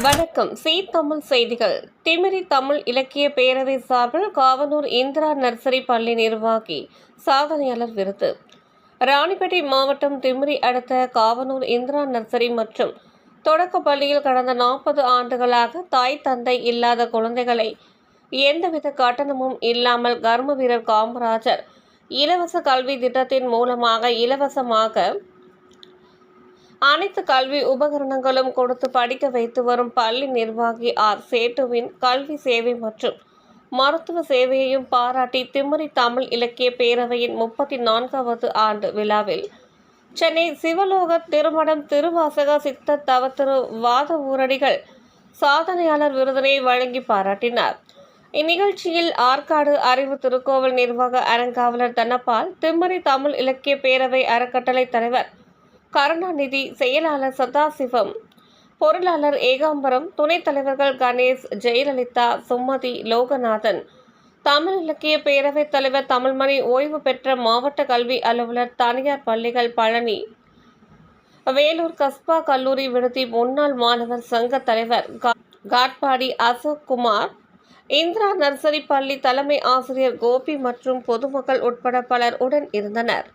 வணக்கம். தமிழ் செய்திகள். திமிரி தமிழ் இலக்கிய பேரவை சார்பில் காவனூர் இந்திரா நர்சரி பள்ளி நிர்வாகி சாதனையாளர் விருது. ராணிப்பேட்டை மாவட்டம் திமிரி அடுத்த காவனூர் இந்திரா நர்சரி மற்றும் தொடக்க பள்ளியில் கடந்த 40 ஆண்டுகளாக தாய் தந்தை இல்லாத குழந்தைகளை எந்தவித கட்டணமும் இல்லாமல் கர்ம வீரர் காமராஜர் இலவச கல்வி திட்டத்தின் மூலமாக இலவசமாக அனைத்து கல்வி உபகரணங்களும் கொடுத்து படிக்க வைத்து வரும் பள்ளி நிர்வாகி ஆர். சேட்டுவின் கல்வி சேவை மற்றும் மருத்துவ சேவையையும் பாராட்டி திமிரி தமிழ் இலக்கிய பேரவையின் 34வது ஆண்டு விழாவில் சென்னை சிவலோக திருமடம் திருவாசக சித்த தவத்திரு வாத ஊரடிகள் சாதனையாளர் விருதினை வழங்கி பாராட்டினார். இந்நிகழ்ச்சியில் ஆற்காடு அறிவு திருக்கோவில் நிர்வாக அறங்காவலர் தனபால், திமிரி தமிழ் இலக்கிய பேரவை அறக்கட்டளை தலைவர் கருணாநிதி, செயலாளர் சதாசிவம், பொருளாளர் ஏகாம்பரம், துணைத் தலைவர்கள் கணேஷ், ஜெயலலிதா, சுமதி, லோகநாதன், தமிழ் இலக்கிய பேரவைத் தலைவர் தமிழ்மணி, ஓய்வு பெற்ற மாவட்ட கல்வி அலுவலர், தனியார் பள்ளிகள் பழனி, வேலூர் கஸ்பா கல்லூரி விடுதி முன்னாள் மாணவர் சங்க தலைவர் காட்பாடி அசோக் குமார், இந்திரா நர்சரி பள்ளி தலைமை ஆசிரியர் கோபி மற்றும் பொதுமக்கள் உட்பட பலர் உடன் இருந்தனர்.